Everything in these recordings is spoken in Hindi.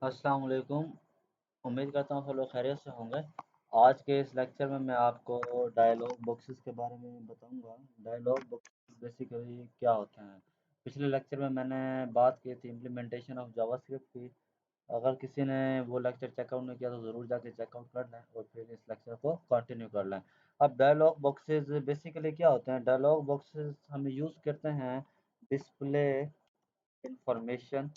अस्सलाम वालेकुम। उम्मीद करता हूँ सब लोग खैरियत से होंगे। आज के इस लेक्चर में मैं आपको डायलॉग बॉक्सेस के बारे में बताऊंगा। डायलॉग बॉक्सेस बेसिकली क्या होते हैं। पिछले लेक्चर में मैंने बात की थी इम्प्लीमेंटेशन ऑफ जावास्क्रिप्ट की। अगर किसी ने वो लेक्चर चेकआउट नहीं किया तो ज़रूर जाके चेकआउट कर लें और फिर इस लेक्चर को कंटिन्यू कर लें। अब डायलॉग बॉक्सेस बेसिकली क्या होते हैं। डायलॉग बॉक्सेस हम यूज़ करते हैं डिस्प्ले इंफॉर्मेशन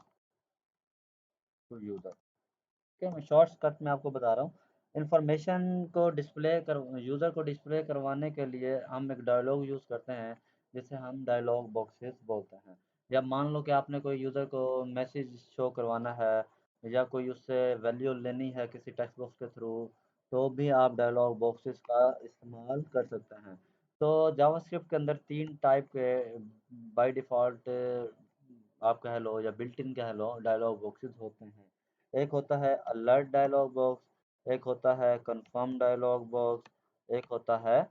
टू यूज़र। ठीक है, मैं शॉर्टकट में आपको बता रहा हूँ। इन्फॉर्मेशन को डिस्प्ले कर यूज़र को डिस्प्ले करवाने के लिए हम एक डायलॉग यूज़ करते हैं जिसे हम डायलॉग बॉक्सेस बोलते हैं। या मान लो कि आपने कोई यूज़र को मैसेज शो करवाना है या कोई उससे वैल्यू लेनी है किसी टेक्स्ट बॉक्स के थ्रू, तो भी आप डायलॉग बॉक्सेस का इस्तेमाल कर सकते हैं। तो जावास्क्रिप्ट के अंदर तीन टाइप के बाय डिफ़ॉल्ट आप कह लो या बिल्ट इन कह लो डायलॉग बॉक्सेस होते हैं। एक होता है अलर्ट डायलॉग बॉक्स, एक होता है कंफर्म डायलॉग बॉक्स, एक होता है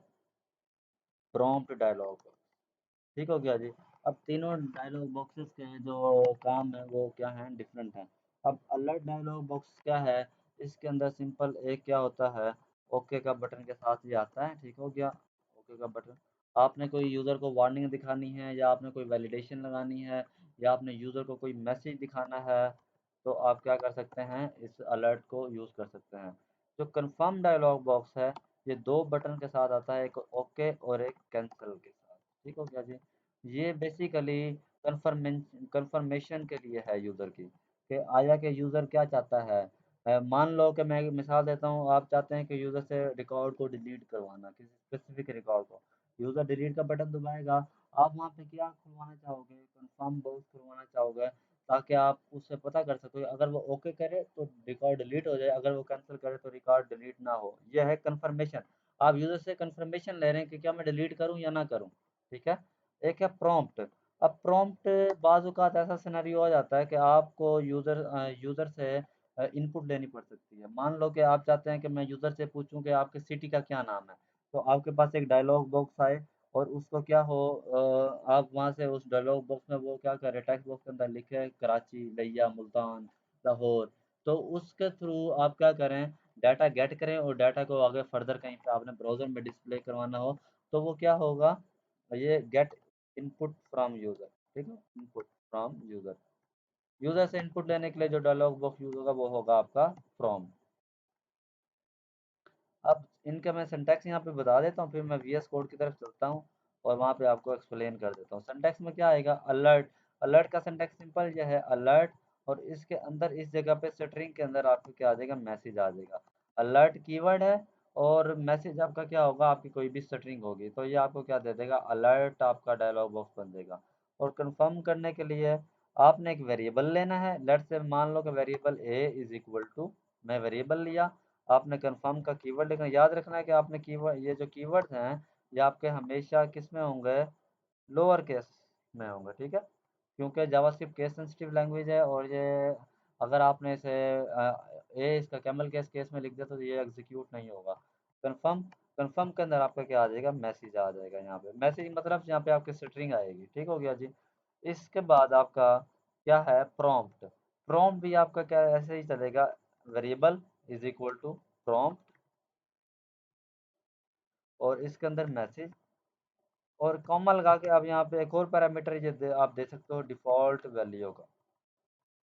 प्रॉम्प्ट डायलॉग बॉक्स। ठीक हो गया जी। अब तीनों डायलॉग बॉक्सेस के जो काम है वो क्या हैं, डिफरेंट हैं। अब अलर्ट डायलॉग बॉक्स क्या है, इसके अंदर सिंपल एक क्या होता है, ओके का बटन के साथ ये आता है। ठीक हो गया, ओके का बटन। आपने कोई यूज़र को वार्निंग दिखानी है या आपने कोई वैलिडेशन लगानी है या आपने यूज़र को कोई मैसेज दिखाना है, तो आप क्या कर सकते हैं, इस अलर्ट को यूज़ कर सकते हैं। जो कंफर्म डायलॉग बॉक्स है, ये दो बटन के साथ आता है, एक ओके और एक कैंसिल के साथ। ठीक हो गया जी। ये बेसिकली कंफर्मेशन के लिए है यूज़र की, कि आया कि यूज़र क्या चाहता है। मान लो कि मैं एक मिसाल देता हूँ, आप चाहते हैं कि यूज़र से रिकॉर्ड को डिलीट करवाना, किसी स्पेसिफिक रिकॉर्ड को। यूज़र डिलीट का बटन दबाएगा, आप वहाँ पे क्या खुलवाना चाहोगे, कंफर्म बॉक्स खुलवाना चाहोगे, ताकि आप उससे पता कर सको अगर वो ओके करे तो रिकॉर्ड डिलीट हो जाए, अगर वो कैंसिल करे तो रिकॉर्ड डिलीट ना हो। यह है कंफर्मेशन। आप यूज़र से कंफर्मेशन ले रहे हैं कि क्या मैं डिलीट करूँ या ना करूँ। ठीक है। एक है प्रॉम्प्ट। अब प्रॉम्प्ट बाज़ औक़ात ऐसा सिनेरियो आ जाता है कि आपको यूज़र से इनपुट लेनी पड़ सकती है। मान लो कि आप चाहते हैं कि मैं यूज़र से पूछूं कि आपकी सिटी का क्या नाम है, तो आपके पास एक डायलॉग बॉक्स आए और उसको क्या हो, आप वहां से उस डायलॉग बॉक्स में वो क्या करें, टेक्स्ट बॉक्स के अंदर लिखे कराची, लिया, मुल्तान, लाहौर। तो उसके थ्रू आप क्या करें, डाटा गेट करें और डाटा को आगे फर्दर कहीं पे आपने ब्राउज़र में डिस्प्ले करवाना हो, तो वो क्या होगा, ये गेट इनपुट फ्रॉम यूज़र। ठीक है, इनपुट फ्रॉम यूज़र। यूज़र से इनपुट लेने के लिए जो डायलॉग बॉक्स यूज़ होगा वो होगा आपका फ्रॉम। अब इनका मैं सिंटैक्स यहाँ पे बता देता हूँ, फिर मैं वीएस कोड की तरफ चलता हूँ और वहाँ पे आपको एक्सप्लेन कर देता हूँ। सिंटैक्स में क्या आएगा, अलर्ट। अलर्ट का सिंटैक्स सिंपल यह है, अलर्ट, और इसके अंदर इस जगह पे स्ट्रिंग के अंदर आपको क्या आ जाएगा, मैसेज आ जाएगा। अलर्ट कीवर्ड है और मैसेज आपका क्या होगा, आपकी कोई भी स्ट्रिंग होगी, तो ये आपको क्या दे देगा, अलर्ट आपका डायलॉग बॉक्स बन देगा। और कंफर्म करने के लिए आपने एक वेरिएबल लेना है। लेट्स से मान लो कि variable a is equal to, मैं वेरिएबल लिया, आपने कंफर्म का कीवर्ड लिखना। याद रखना है कि आपने कीवर्ड, ये जो कीवर्ड्स हैं ये आपके हमेशा किस में होंगे, लोअर केस में होंगे। ठीक है, क्योंकि जावास्क्रिप्ट केस सेंसिटिव लैंग्वेज है और ये अगर आपने इसे इसका कैमल केस में लिख दिया तो ये एग्जीक्यूट नहीं होगा। कंफर्म, कंफर्म के अंदर आपका क्या आ जाएगा, मैसेज आ जाएगा। यहाँ पे मैसेज मतलब यहाँ पे आपकी स्ट्रिंग आएगी। ठीक हो गया जी। इसके बाद आपका क्या है, प्रॉम्प्ट। प्रॉम्प्ट भी आपका क्या ऐसे ही चलेगा, variable is equal to prompt और इसके अंदर मैसेज और कॉमा लगा के अब यहाँ पे एक और पैरामीटर ये आप दे सकते हो, डिफ़ॉल्ट वैल्यू का।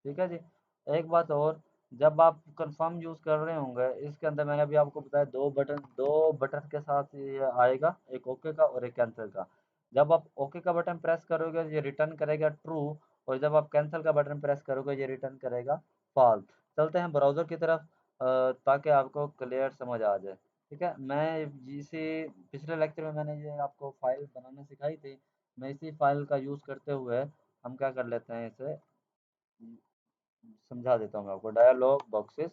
ठीक है जी। एक बात और, जब आप कंफर्म यूज़ कर रहे होंगे, इसके अंदर मैंने अभी आपको बताया दो बटन के साथ ये आएगा, एक ओके का और एक कैंसिल का। जब आप ओके का बटन प्रेस करोगे ये रिटर्न करेगा ट्रू, और जब आप कैंसिल का बटन प्रेस करोगे ये रिटर्न करेगा फॉल्स। चलते हैं ब्राउज़र की तरफ, ताकि आपको क्लियर समझ आ जाए। ठीक है, मैं जिसे पिछले लेक्चर में मैंने ये आपको फाइल बनाना सिखाई थी, मैं इसी फाइल का यूज़ करते हुए हम क्या कर लेते हैं, इसे समझा देता हूँ मैं आपको, डायलॉग बॉक्सेस।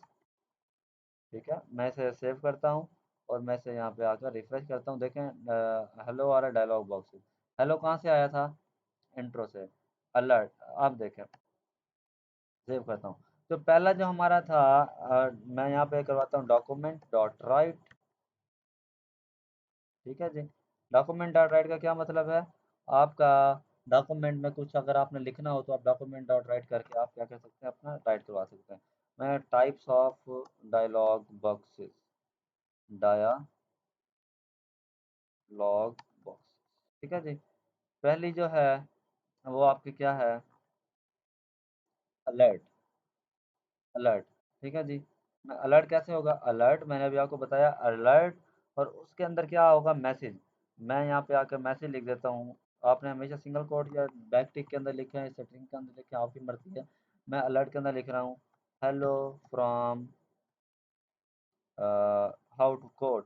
ठीक है, मैं इसे सेव करता हूँ और मैं इसे यहाँ पे आकर रिफ्रेश करता हूँ। देखें, हेलो आ रहा है डायलॉग बॉक्सेस। हेलो कहाँ से आया था, इंट्रो से। अलर्ट, आप देखें, सेव करता हूँ। तो पहला जो हमारा था, मैं यहाँ पे करवाता हूँ डॉक्यूमेंट डॉट राइट। ठीक है जी। डॉक्यूमेंट डॉट राइट का क्या मतलब है, आपका डॉक्यूमेंट में कुछ अगर आपने लिखना हो तो आप डॉक्यूमेंट डॉट राइट करके आप क्या कर सकते हैं, अपना राइट करवा सकते हैं। Types of dialog boxes, dialog box. ठीक है जी। पहली जो है वो आपकी क्या है, अलर्ट। अलर्ट, ठीक है जी। अलर्ट कैसे होगा, अलर्ट मैंने अभी आपको बताया अलर्ट, और उसके अंदर क्या होगा, मैसेज। मैं यहाँ पे आकर मैसेज लिख देता हूँ। आपने हमेशा सिंगल कोट या बैक टिक के अंदर लिखे हैं, स्ट्रिंग के अंदर लिखे हैं, आपकी मर्जी है। मैं अलर्ट के अंदर लिख रहा हूँ, hello from how to code.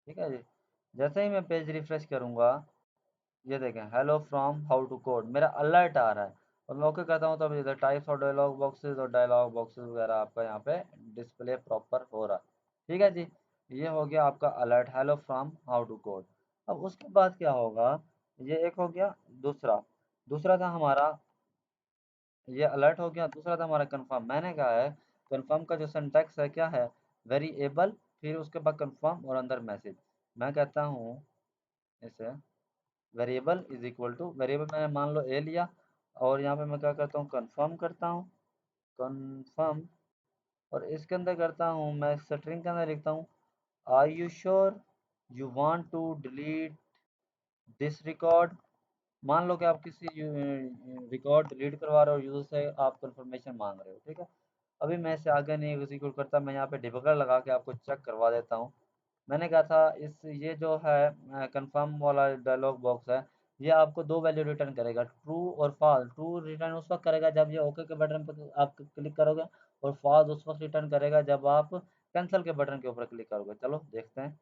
ठीक है जी। जैसे ही मैं पेज रिफ्रेश करूँगा, ये देखें hello from how to code, मेरा अलर्ट आ रहा है। और मैं ओके कहता हूँ, तो अब इधर टाइप्स और डायलॉग बॉक्सेस और डायलॉग बॉक्सेस वगैरह आपका यहाँ पे डिस्प्ले प्रॉपर हो रहा है। ठीक है जी। ये हो गया आपका alert, hello from how to code. अब उसके बाद क्या होगा, ये एक हो गया। दूसरा दूसरा था हमारा, ये अलर्ट हो गया। दूसरा था हमारा कंफर्म। मैंने कहा है कंफर्म का जो सिंटैक्स है क्या है, वेरिएबल, फिर उसके बाद कंफर्म और अंदर मैसेज। मैं कहता हूँ इसे variable is equal to, variable मैंने मान लो ए लिया, और यहाँ पे मैं क्या करता हूँ, कंफर्म करता हूँ, कंफर्म। और इसके अंदर करता हूँ मैं स्ट्रिंग के अंदर लिखता हूँ, are you sure you want to delete this record. मान लो कि आप किसी रिकॉर्ड डिलीट करवा रहे हो, यूजर से आप कंफर्मेशन मांग रहे हो। ठीक है। अभी मैं इसे आगे नहीं एग्जीक्यूट करता, मैं यहाँ पे डिबगर लगा के आपको चेक करवा देता हूँ। मैंने कहा था इस ये जो है कंफर्म वाला डायलॉग बॉक्स है, ये आपको दो वैल्यू रिटर्न करेगा, ट्रू और फॉल्स। ट्रू रिटर्न उस वक्त करेगा जब ये ओके के बटन पर आप क्लिक करोगे, और फॉल्स उस वक्त रिटर्न करेगा जब आप कैंसिल के बटन के ऊपर क्लिक करोगे। चलो देखते हैं।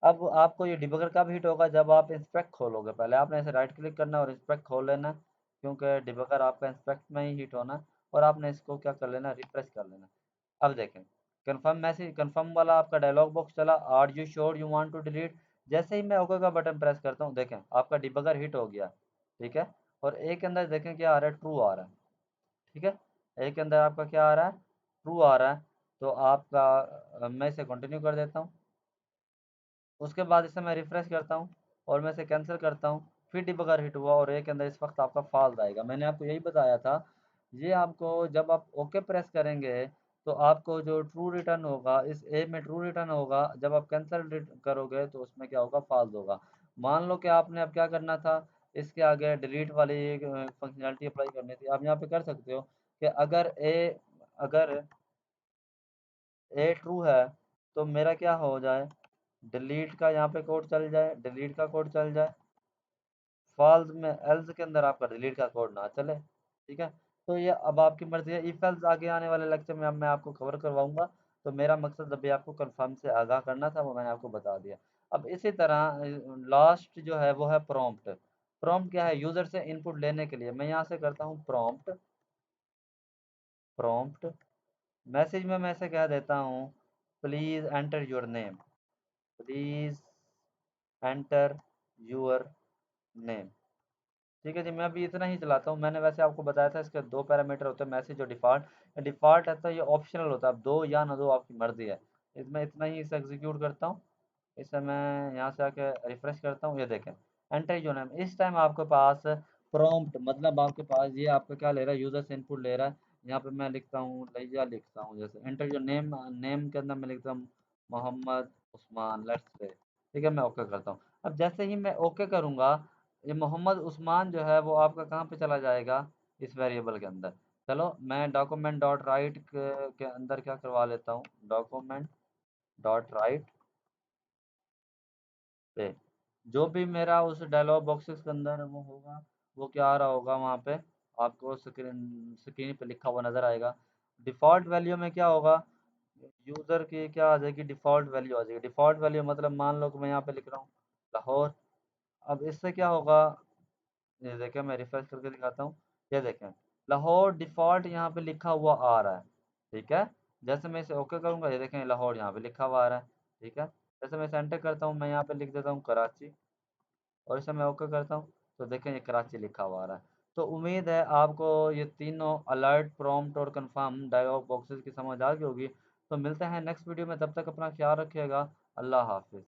अब आपको ये डिबगर कब हिट होगा, जब आप इंस्पेक्ट खोलोगे। पहले आपने ऐसे राइट क्लिक करना और इंस्पेक्ट खोल लेना, क्योंकि डिबगर आपका इंस्पेक्ट में ही हिट होना। और आपने इसको क्या कर लेना, रिफ्रेश कर लेना। अब देखें कंफर्म मैसेज, कंफर्म वाला आपका डायलॉग बॉक्स चला, are you sure you want to delete. जैसे ही मैं ओके का बटन प्रेस करता हूँ, देखें आपका डिबगर हिट हो गया। ठीक है। और एक के अंदर देखें क्या आ रहा है, ट्रू आ रहा है। ठीक है। एक के अंदर आपका क्या आ रहा है, ट्रू आ रहा है। तो आपका मैं इसे कंटिन्यू कर देता हूँ। उसके बाद इसे मैं रिफ्रेश करता हूँ और मैं इसे कैंसिल करता हूँ, फिर डिबगर हिट हुआ और ए के अंदर इस वक्त आपका फॉल्स आएगा। मैंने आपको यही बताया था, ये आपको जब आप ओके प्रेस करेंगे तो आपको जो ट्रू रिटर्न होगा, इस ए में ट्रू रिटर्न होगा, जब आप कैंसिल करोगे तो उसमें क्या होगा, फॉल्स होगा। मान लो कि आपने अब क्या करना था, इसके आगे डिलीट वाली फंक्शनैलिटी अप्लाई करनी थी। आप यहाँ पे कर सकते हो कि अगर ए ट्रू है तो मेरा क्या हो जाए, डिलीट का यहाँ पे कोड चल जाए, डिलीट का कोड चल जाए। फॉल्स में एल्स के अंदर आपका डिलीट का कोड ना चले। ठीक है। तो ये अब आपकी मर्जी है। इफ एल्स आगे आने वाले लेक्चर में अब मैं आपको कवर करवाऊंगा। तो मेरा मकसद अभी आपको कंफर्म से आगाह करना था, वो मैंने आपको बता दिया। अब इसी तरह लास्ट जो है वो है प्रॉम्प्ट। प्रॉम्प्ट क्या है, यूजर से इनपुट लेने के लिए मैं यहाँ से करता हूँ प्रॉम्प्ट। प्रॉम्प्ट मैसेज में मैं ऐसे कह देता हूँ, please enter your name, please enter your name. ठीक है जी। मैं अभी इतना ही चलाता हूँ। मैंने वैसे आपको बताया था इसके दो पैरामीटर होते हैं, मैसेज और डिफ़ॉल्ट। डिफ़ॉल्ट है तो ये ऑप्शनल होता है, अब दो या ना दो आपकी मर्जी है। इसमें इतना ही इसे एग्जीक्यूट करता हूँ। इसे मैं यहाँ से आके रिफ्रेश करता हूँ, ये देखें एंटर योर नेम। इस टाइम आपके पास प्रॉम्प्ट, मतलब आपके पास ये आपका क्या ले रहा है, यूजर से इनपुट ले रहा है। यहाँ पे मैं लिखता हूँ लैया, लिखता हूँ जैसे एंटर योर नेम, नेम के अंदर मैं लिखता हूँ मोहम्मद उस्मान, लेट्स से। ठीक है। मैं ओके करता हूँ। अब जैसे ही मैं ओके करूँगा, ये मोहम्मद उस्मान जो है वो आपका कहाँ पे चला जाएगा, इस वेरिएबल के अंदर। चलो मैं डॉक्यूमेंट डॉट राइट के अंदर क्या करवा लेता हूँ, डॉक्यूमेंट डॉट राइट पे जो भी मेरा उस डायलॉग बॉक्सेस के अंदर वो होगा, वो क्या आ रहा होगा वहाँ पे, आपको स्क्रीन स्क्रीन पे लिखा हुआ नज़र आएगा। डिफ़ॉल्ट वैल्यू में क्या होगा, यूज़र की क्या आ जाएगी, डिफ़ॉल्ट वैल्यू आ जाएगी। डिफ़ॉल्ट वैल्यू मतलब मान लो कि मैं यहाँ पे लिख रहा हूँ लाहौर। अब इससे क्या होगा, ये देखें मैं रिफ्रेश करके दिखाता हूँ। ये देखें लाहौर डिफ़ॉल्ट यहाँ पे लिखा हुआ आ रहा है। ठीक है। जैसे मैं इसे ओके करूँगा, ये देखें लाहौर यहाँ पे लिखा हुआ आ रहा है। ठीक है। जैसे मैं इसे एंटर करता हूँ, मैं यहाँ पे लिख देता हूँ कराची, और इसे मैं ओके करता हूँ, तो देखें ये कराची लिखा हुआ आ रहा है। तो उम्मीद है आपको ये तीनों अलर्ट, प्रॉम्प्ट और कंफर्म डायलॉग बॉक्सेस की समझ आ गई होगी। तो मिलते हैं नेक्स्ट वीडियो में, तब तक अपना ख्याल रखिएगा। अल्लाह हाफिज़।